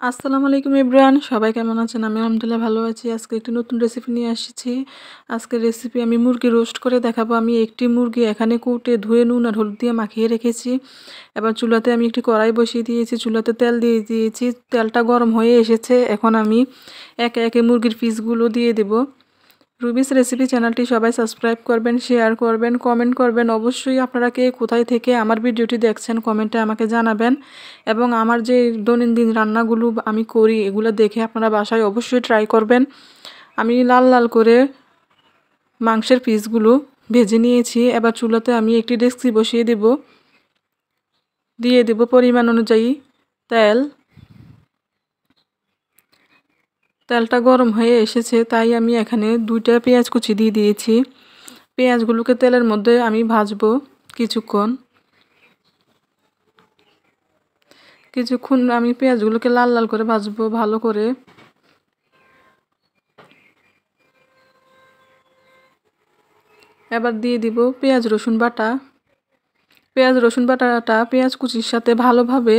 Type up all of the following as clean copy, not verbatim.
আসসালামু আলাইকুম এভরিওয়ান, সবাই কেমন আছেন? আমি আলহামদুলিল্লাহ ভালো আছি। আজকে একটি নতুন রেসিপি নিয়ে এসেছি। আজকের রেসিপি আমি মুরগি রোস্ট করে দেখাবো। আমি একটি মুরগি এখানে কুটে ধুয়ে নুন আর হলুদ দিয়ে মাখিয়ে রেখেছি। এবার চুলাতে আমি একটি কড়াই বসিয়ে দিয়েছি, চুলাতে তেল দিয়ে দিয়েছি। তেলটা গরম হয়ে এসেছে। এখন আমি একে একে মুরগির পিসগুলো দিয়ে দেব। রুবিস রেসিপি চ্যানেলটি সবাই সাবস্ক্রাইব করবেন, শেয়ার করবেন, কমেন্ট করবেন। অবশ্যই আপনারা কে কোথায় থেকে আমার ভিডিওটি দেখছেন কমেন্টে আমাকে জানাবেন। এবং আমার যে দৈনন্দিন রান্নাগুলো আমি করি এগুলো দেখে আপনারা বাসায় অবশ্যই ট্রাই করবেন। আমি লাল লাল করে মাংসের পিসগুলো ভেজে নিয়েছি। এবার চুলাতে আমি একটি ডেকচি বসিয়ে দিয়ে দেব পরিমাণ অনুযায়ী তেল। তেলটা গরম হয়ে এসেছে, তাই আমি এখানে 2টা পেঁয়াজ কুচি দিয়ে দিয়েছি। পেঁয়াজগুলোকে তেলের মধ্যে আমি ভাজবো কিছুক্ষণ আমি পেঁয়াজগুলোকে লাল লাল করে ভাজবো ভালো করে। এবার দিয়ে দিব পেঁয়াজ রসুন বাটা। পেঁয়াজ কুচির সাথে ভালোভাবে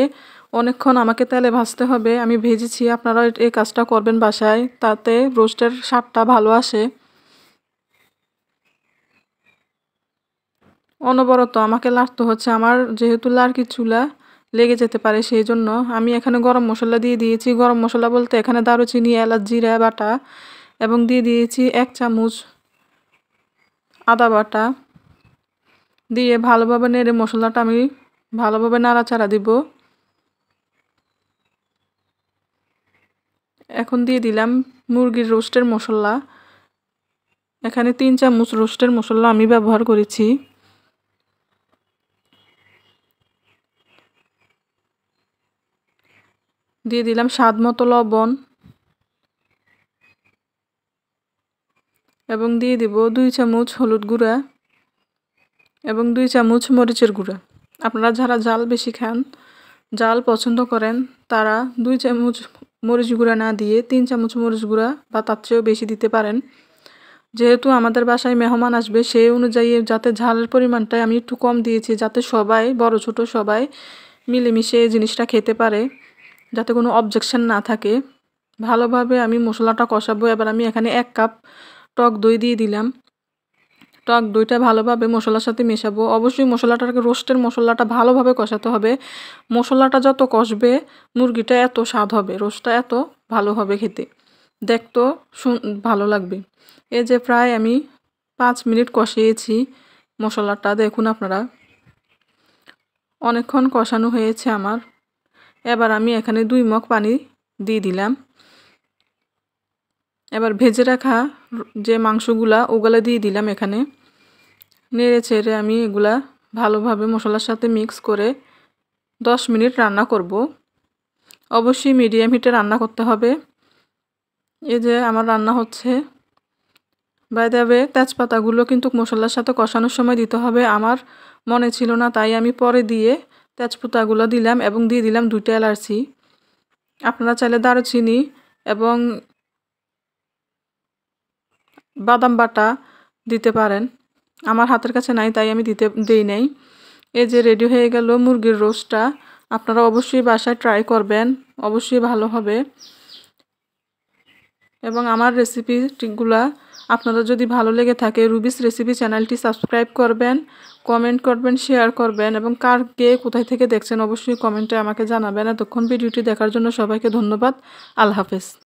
অনেকক্ষণ আমাকে তেলে ভাজতে হবে। আমি ভেজেছি, আপনারা এই কাজটা করবেন বাসায়, তাতে রোস্টের স্বাদটা ভালো আসে। অনবরত আমাকে লাড়তে হচ্ছে, আমার যেহেতু লাড়কি চুলা লেগে যেতে পারে, সেই জন্য আমি এখানে গরম মশলা দিয়ে দিয়েছি। গরম মশলা বলতে এখানে দারুচিনি, এলাচ, জিরা বাটা এবং দিয়ে দিয়েছি 1 চামচ আদা বাটা। দিয়ে ভালোভাবে নেড়ে মশলাটা আমি ভালোভাবে নাড়াচাড়া দিব। এখন দিয়ে দিলাম মুরগির রোস্টের মশলা। এখানে 3 চামচ রোস্টের মশলা আমি ব্যবহার করেছি। দিয়ে দিলাম স্বাদ মতো লবণ এবং দিয়ে দিব 2 চামচ হলুদ গুঁড়া এবং 2 চামচ মরিচের গুঁড়া। আপনারা যারা ঝাল বেশি খান, ঝাল পছন্দ করেন, তারা 2 চামচ মরিচ গুঁড়া না দিয়ে 3 চামচ মরিচ গুঁড়া বা তার চেয়েও বেশি দিতে পারেন। যেহেতু আমাদের বাসায় মেহমান আসবে, সেই অনুযায়ী যাতে ঝালের পরিমাণটা আমি একটু কম দিয়েছি, যাতে সবাই বড় ছোট সবাই মিলেমিশে এই জিনিসটা খেতে পারে, যাতে কোনো অবজেকশন না থাকে। ভালোভাবে আমি মশলাটা কষাবো। এবার আমি এখানে 1 কাপ টক দই দিয়ে দিলাম। টক দইটা ভালোভাবে মশলার সাথে মেশাবো। অবশ্যই মশলাটাকে রোস্টের মশলাটা ভালোভাবে কষাতে হবে। মশলাটা যত কষবে মুরগিটা এত স্বাদ হবে, রোস্টটা এত ভালো হবে খেতে, দেখতেও ভালো লাগবে। এই যে প্রায় আমি 5 মিনিট কষিয়েছি মশলাটা, দেখুন আপনারা অনেকক্ষণ কষানো হয়েছে আমার। এবার আমি এখানে 2 মগ পানি দিয়ে দিলাম। এবার ভেজে রাখা যে মাংসগুলা ওগুলা দিয়ে দিলাম। এখানে নেড়ে চেড়ে আমি এগুলা ভালোভাবে মশলার সাথে মিক্স করে 10 মিনিট রান্না করব। অবশ্যই মিডিয়াম হিটে রান্না করতে হবে। এই যে আমার রান্না হচ্ছে। বাই দ্য ওয়ে, তেজপাতাগুলো কিন্তু মশলার সাথে কষানোর সময় দিতে হবে। আমার মনে ছিল না, তাই আমি পরে দিয়ে তেজপাতাগুলো দিলাম এবং দিয়ে দিলাম 2টা এলাচি। আপনারা চাইলে দারুচিনি এবং বাদাম বাটা দিতে পারেন, আমার হাতের কাছে নাই তাই আমি দেই নাই। এই যে রেডি হয়ে গেল মুরগির রোস্টটা। আপনারা অবশ্যই বাসায় ট্রাই করবেন, অবশ্যই ভালো হবে। এবং আমার রেসিপিগুলা আপনাদের যদি ভালো লেগে থাকে, রুবিস রেসিপি চ্যানেলটি সাবস্ক্রাইব করবেন, কমেন্ট করবেন, শেয়ার করবেন এবং কে কোথায় থেকে দেখছেন অবশ্যই কমেন্টে আমাকে জানাবেন। এতক্ষণ ভিডিওটি দেখার জন্য সবাইকে ধন্যবাদ। আল্লাহ হাফেজ।